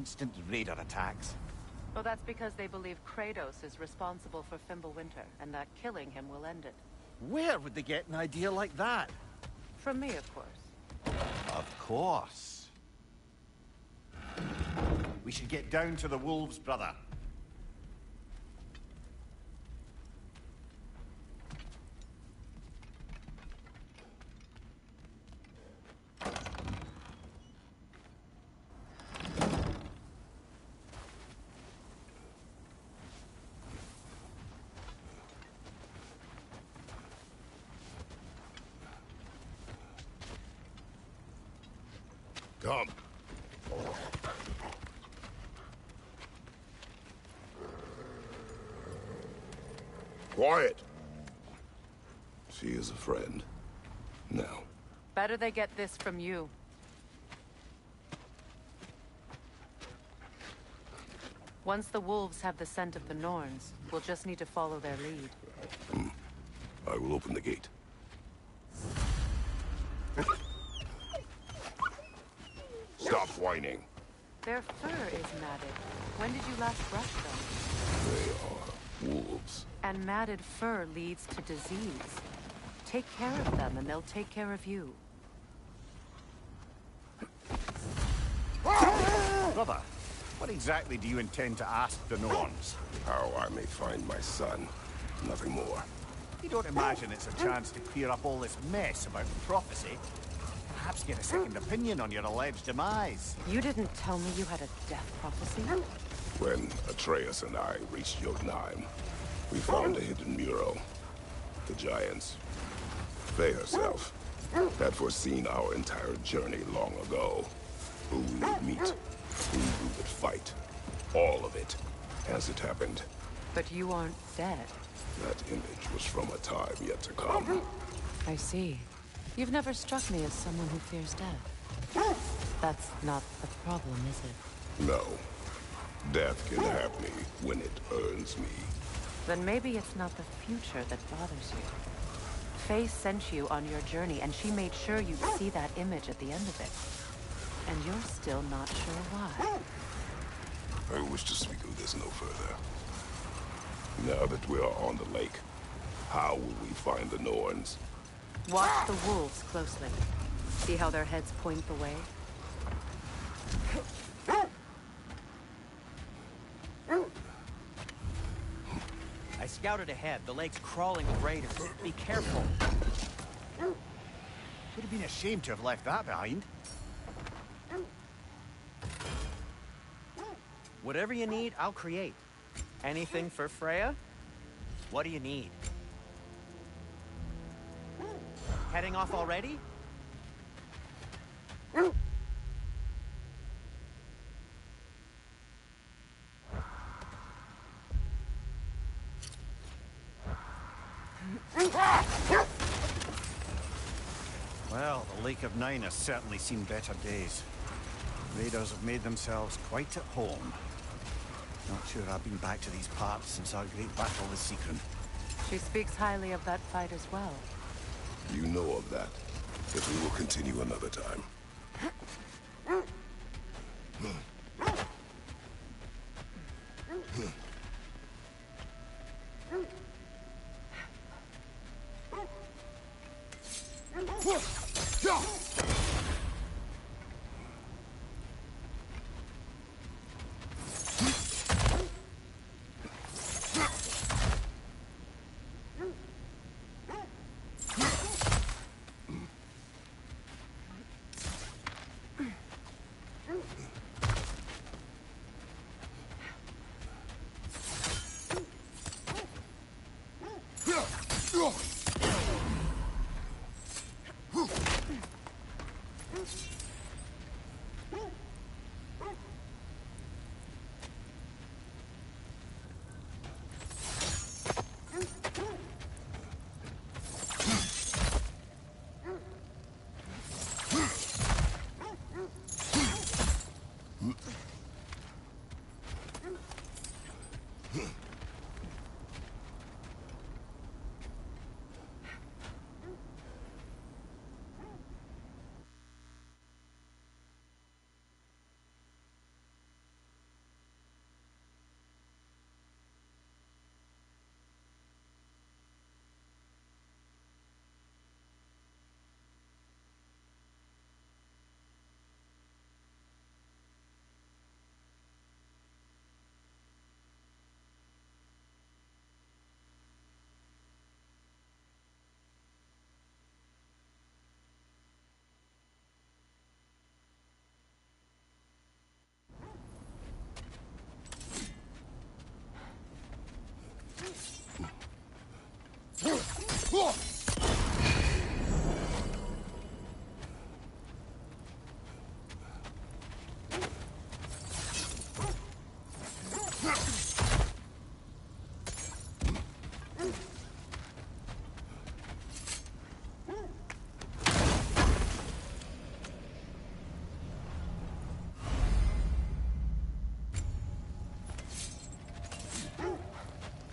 Constant raider attacks. Well, that's because they believe Kratos is responsible for Fimbulwinter, and that killing him will end it. Where would they get an idea like that? From me, of course. Of course. We should get down to the wolves, brother. Come. Quiet. She is a friend. Now. Better they get this from you. Once the wolves have the scent of the Norns, we'll just need to follow their lead. I will open the gate. Stop whining. Their fur is matted. When did you last brush them? They are wolves. And matted fur leads to disease. Take care of them and they'll take care of you. Brother, what exactly do you intend to ask the Norns? How I may find my son. Nothing more. You don't imagine it's a chance to clear up all this mess about prophecy? Perhaps get a second opinion on your alleged demise. You didn't tell me you had a death prophecy? When Atreus and I reached Jotunheim, we found a hidden mural. The Giants, Faye herself, had foreseen our entire journey long ago. Who we would meet, who we would fight. All of it, as it happened. But you aren't dead. That image was from a time yet to come. I see. You've never struck me as someone who fears death. That's not the problem, is it? No. Death can have me when it earns me. Then maybe it's not the future that bothers you. Faye sent you on your journey, and she made sure you'd see that image at the end of it. And you're still not sure why. I wish to speak of this no further. Now that we are on the lake, how will we find the Norns? Watch the wolves closely. See how their heads point the way? I scouted ahead. The lake's crawling with raiders. Be careful. Would have been a shame to have left that behind. Whatever you need, I'll create. Anything for Freya? What do you need? Heading off already? Well, the Lake of Nine has certainly seen better days. Raiders have made themselves quite at home. Not sure I've been back to these parts since our great battle with Seacron. She speaks highly of that fight as well. You know of that, but we will continue another time.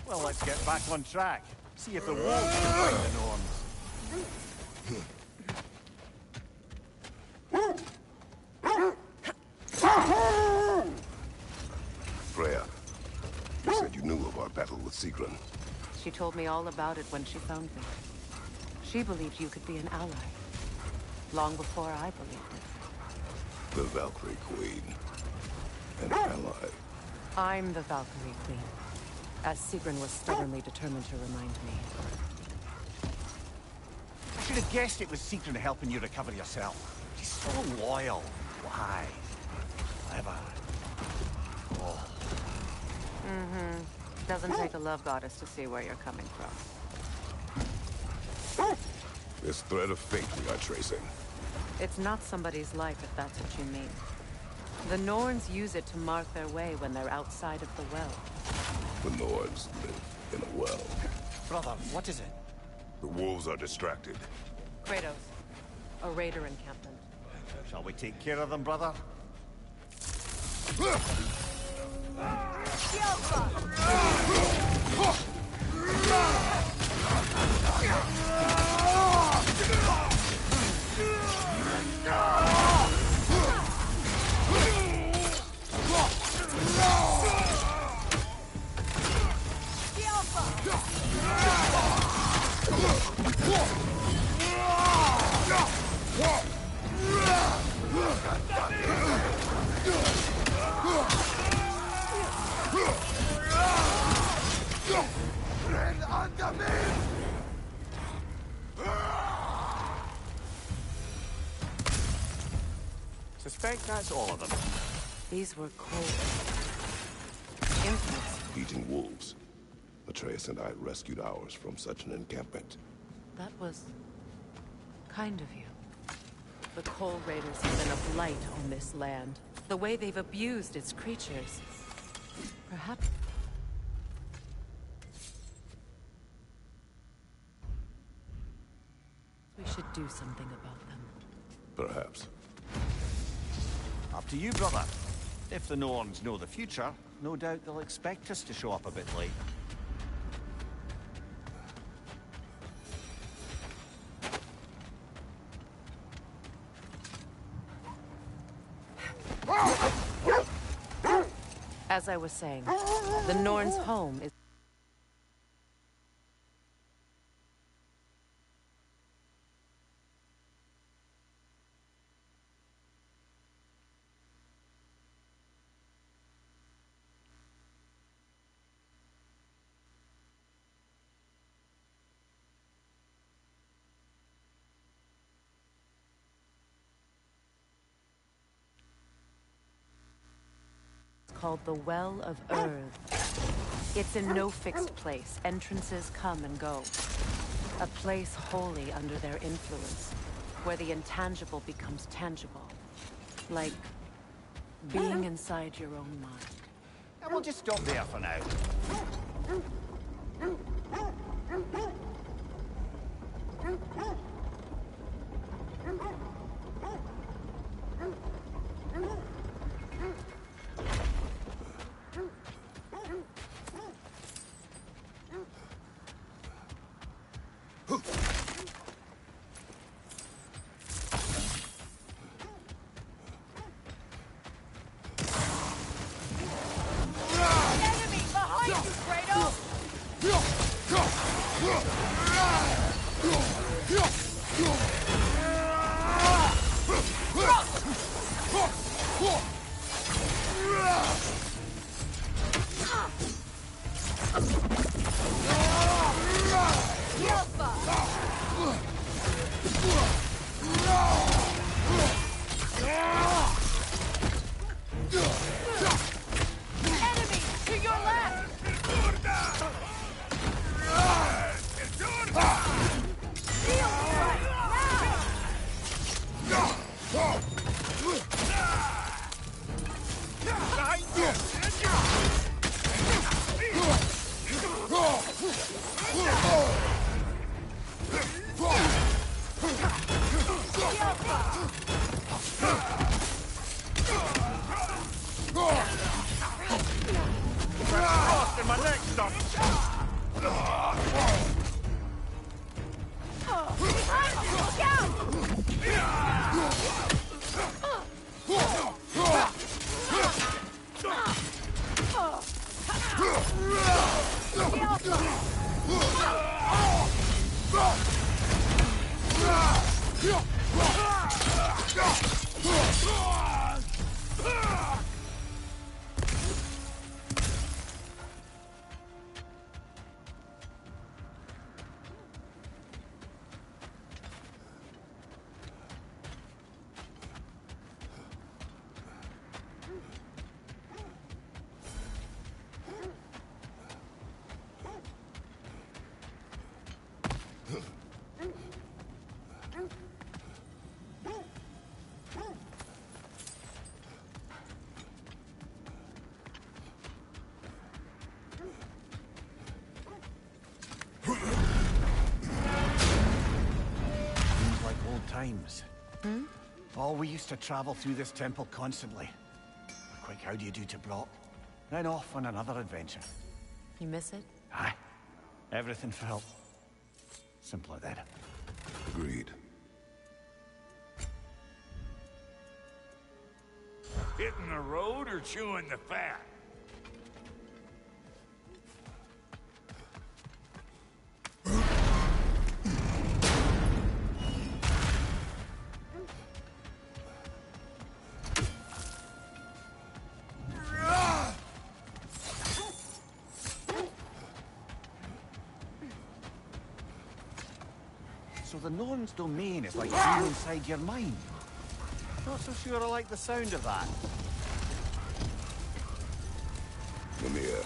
Well, let's get back on track. See if the wolves can find the norms. Freya, you said you knew of our battle with Sigrun. She told me all about it when she found me. She believed you could be an ally. Long before I believed it. The Valkyrie Queen. An ally. I'm the Valkyrie Queen, as Sigrun was stubbornly determined to remind me. I should have guessed it was Sigrun helping you recover yourself. She's so loyal. Why? Clever. Oh. Doesn't take a love goddess to see where you're coming from. This thread of fate we are tracing. It's not somebody's life, if that's what you mean. The Norns use it to mark their way when they're outside of the well. The Nords live in a well. Brother, what is it? The wolves are distracted. Kratos, a raider encampment. Shall we take care of them, brother? Suspect that's all of them. These were cold. Infamous. Eating wolves. Atreus and I rescued ours from such an encampment. That was kind of you. The Cold Raiders have been a blight on this land. The way they've abused its creatures. Perhaps... we should do something about them. Perhaps. Up to you, brother. If the Norns know the future, no doubt they'll expect us to show up a bit late. As I was saying, the Norns' home is... called the Well of Earth. It's in no fixed place. Entrances come and go. A place wholly under their influence, where the intangible becomes tangible. Like being inside your own mind. And we'll just stop there for now. Enemy behind you, Kratos! Enemy to your left! Shield right Lost in my neck, son. times. Oh, we used to travel through this temple constantly. A quick how do you do to Brock, then off on another adventure. You miss it? Aye. Everything felt simpler then. Agreed. Hitting the road or chewing the fat? So the Norn's domain is like being inside your mind. Not so sure I like the sound of that. Mimir,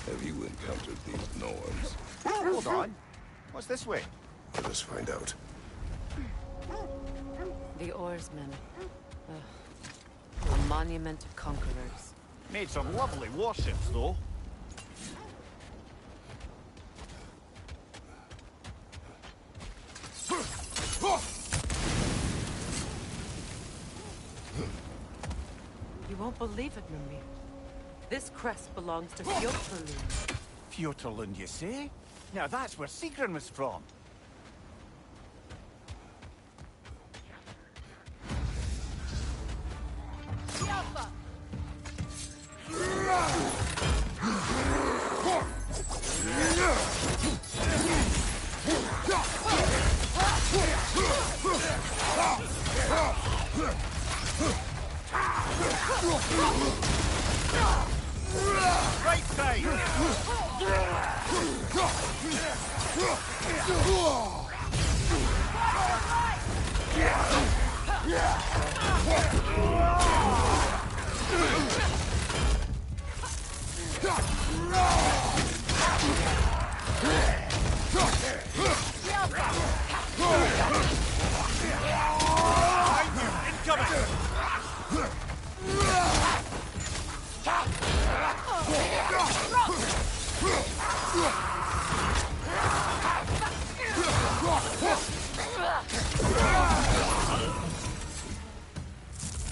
have you encountered these Norns? Hold on. What's this way? Let us find out. The oarsmen. A monument of conquerors. Made some lovely warships, though. You won't believe it, Mimir. This crest belongs to Fjöturlund. Fjöturlund, you say? Now that's where Sigrun was from. Alpha! Right side!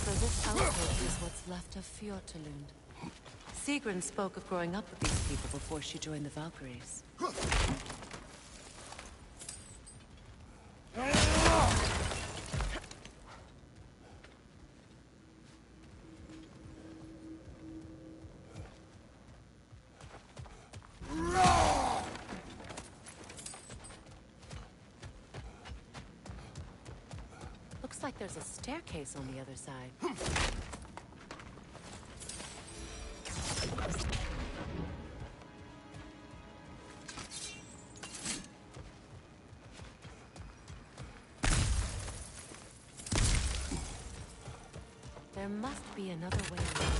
So this outpost is what's left of Fjöturlund. Sigrun spoke of growing up with these people before she joined the Valkyries. Looks like there's a staircase on the other side. There must be another way around.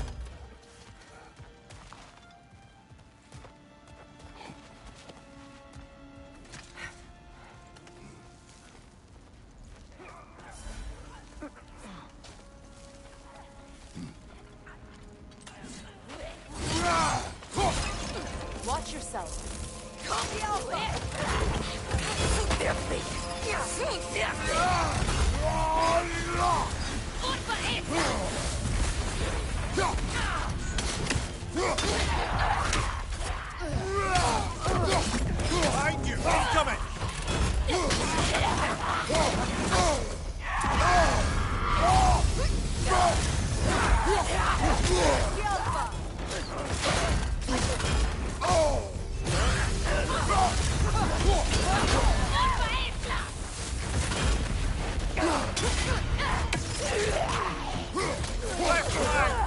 Watch yourself. Behind you! Incoming! Left flank!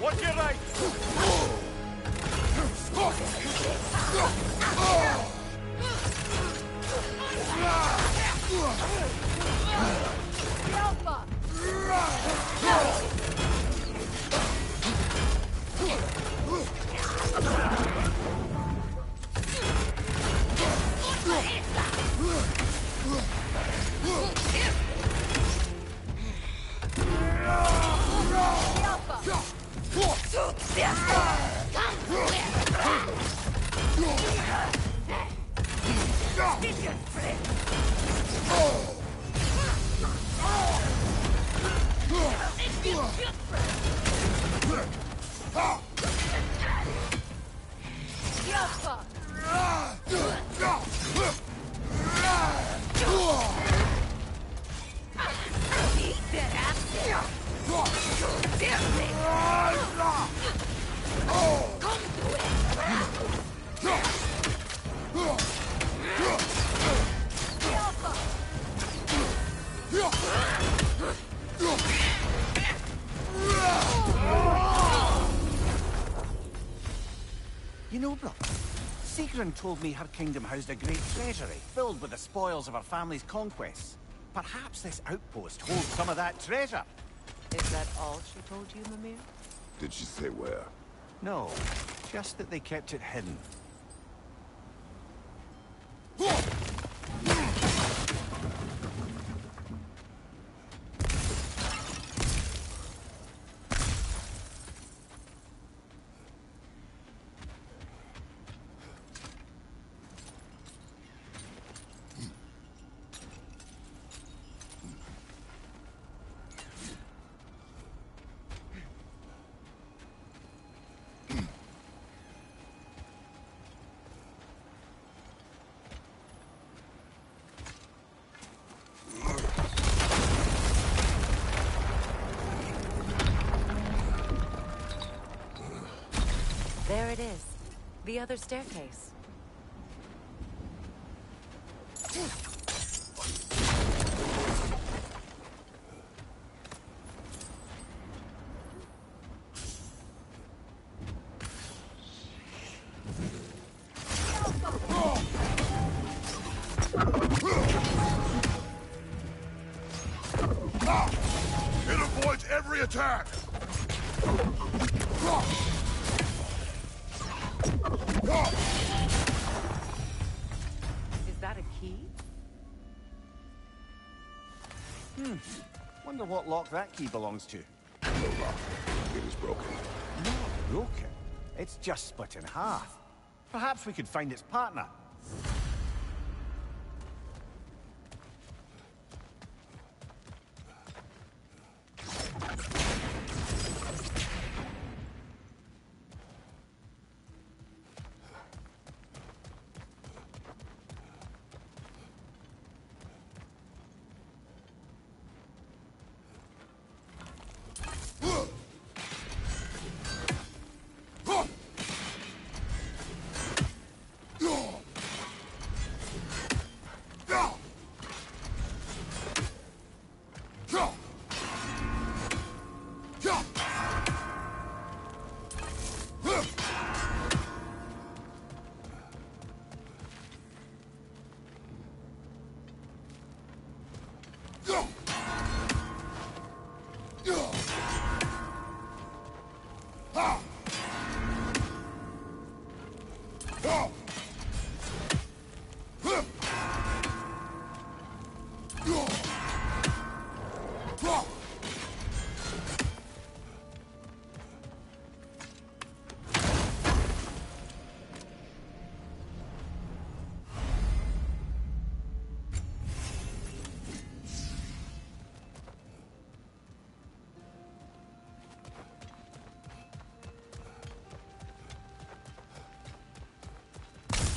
Watch your right! Alpha! You know, brother, Sigrun told me her kingdom housed a great treasury filled with the spoils of her family's conquests. Perhaps this outpost holds some of that treasure. Is that all she told you, Mimir? Did she say where? No, just that they kept it hidden. There it is. The other staircase. It avoids every attack! Is that a key? Wonder what lock that key belongs to. No lock. It is broken. Not broken. It's just split in half. Perhaps we could find its partner.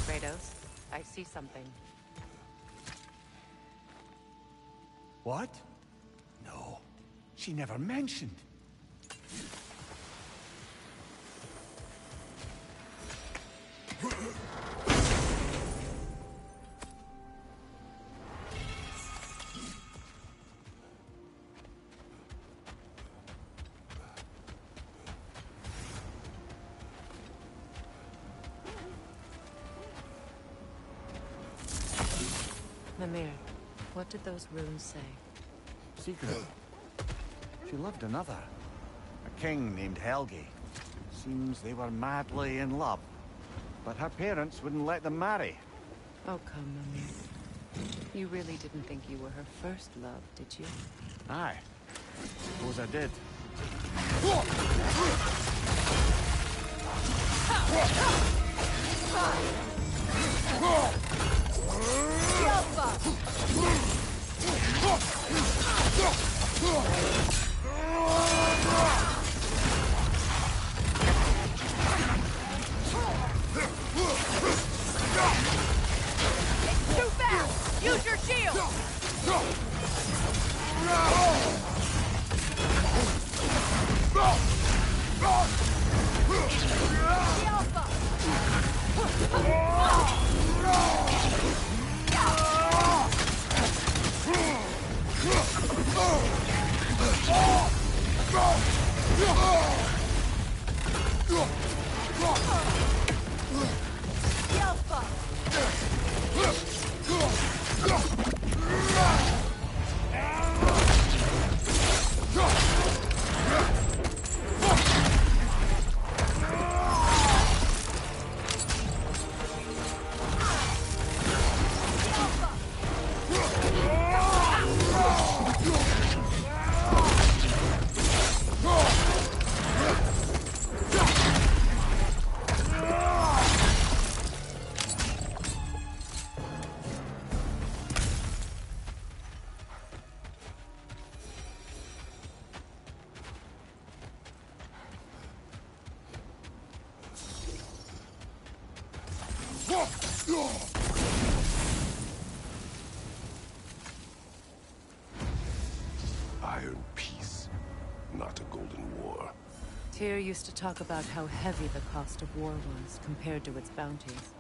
Kratos, I see something. What? No, she never mentioned. Mimir, what did those runes say? Secret. She loved another. A king named Helgi. Seems they were madly in love. But her parents wouldn't let them marry. Oh, come, Mimir. You really didn't think you were her first love, did you? Aye. Suppose I did. Iron peace, not a golden war. Tyr used to talk about how heavy the cost of war was compared to its bounties.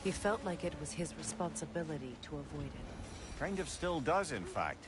He felt like it was his responsibility to avoid it. Kind of still does, in fact.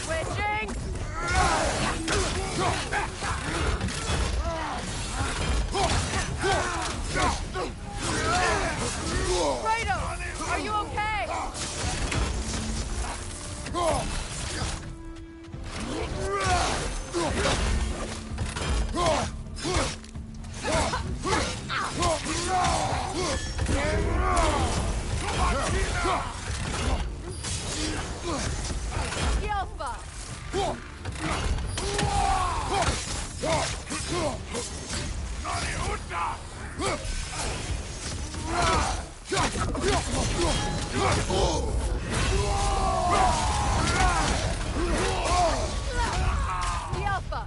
Switching! Kratos! Are you okay? Yelpa! Yelpa!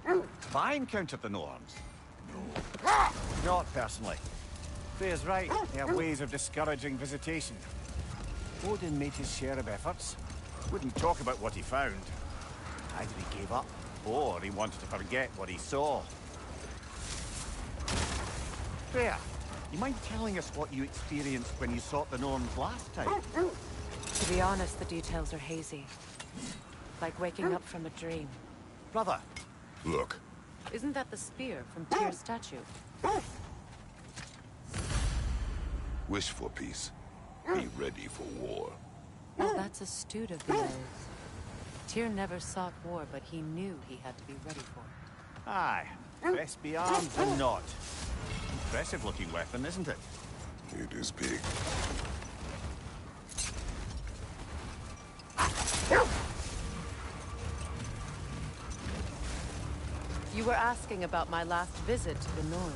Have I encountered the Norns? No. Not personally. Freya's right. They have ways of discouraging visitation. Odin made his share of efforts. Wouldn't talk about what he found. Either he gave up, or he wanted to forget what he saw. Freya, you mind telling us what you experienced when you sought the Norns last time? To be honest, the details are hazy. Like waking up from a dream. Brother, Look, Isn't that the spear from Tyr's statue? wish for peace. Be ready for war. Well, that's astute of the elves. Tyr never sought war, but he knew he had to be ready for it. aye. Best be armed than not. Impressive looking weapon, isn't it? It is big. You were asking about my last visit to the Norns.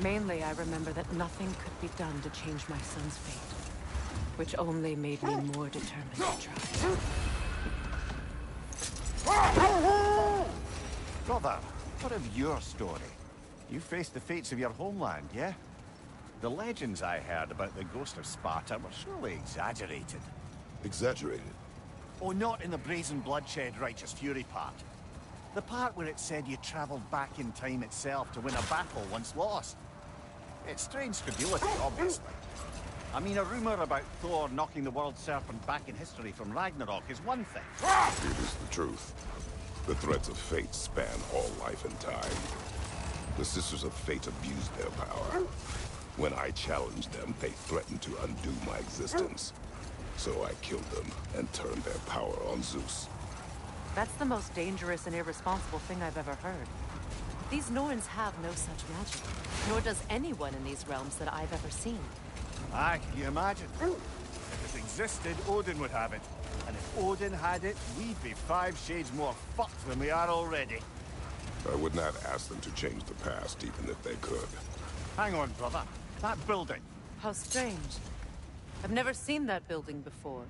Mainly, I remember that nothing could be done to change my son's fate, which only made me more determined to try. Brother, what of your story? You faced the fates of your homeland, yeah? The legends I heard about the ghost of Sparta were surely exaggerated. Exaggerated. Oh, not in the brazen bloodshed righteous fury part. The part where it said you traveled back in time itself to win a battle once lost. It's strange credulity, obviously. I mean, a rumor about Thor knocking the world serpent back in history from Ragnarok is one thing. It is the truth. The threads of fate span all life and time. The Sisters of Fate abused their power. When I challenged them, they threatened to undo my existence. So I killed them and turned their power on Zeus. That's the most dangerous and irresponsible thing I've ever heard. These Norns have no such magic, nor does anyone in these realms that I've ever seen. Aye, can you imagine? If it existed, Odin would have it. And if Odin had it, we'd be 5 shades more fucked than we are already. I would not ask them to change the past, even if they could. Hang on, brother. That building. How strange. I've never seen that building before.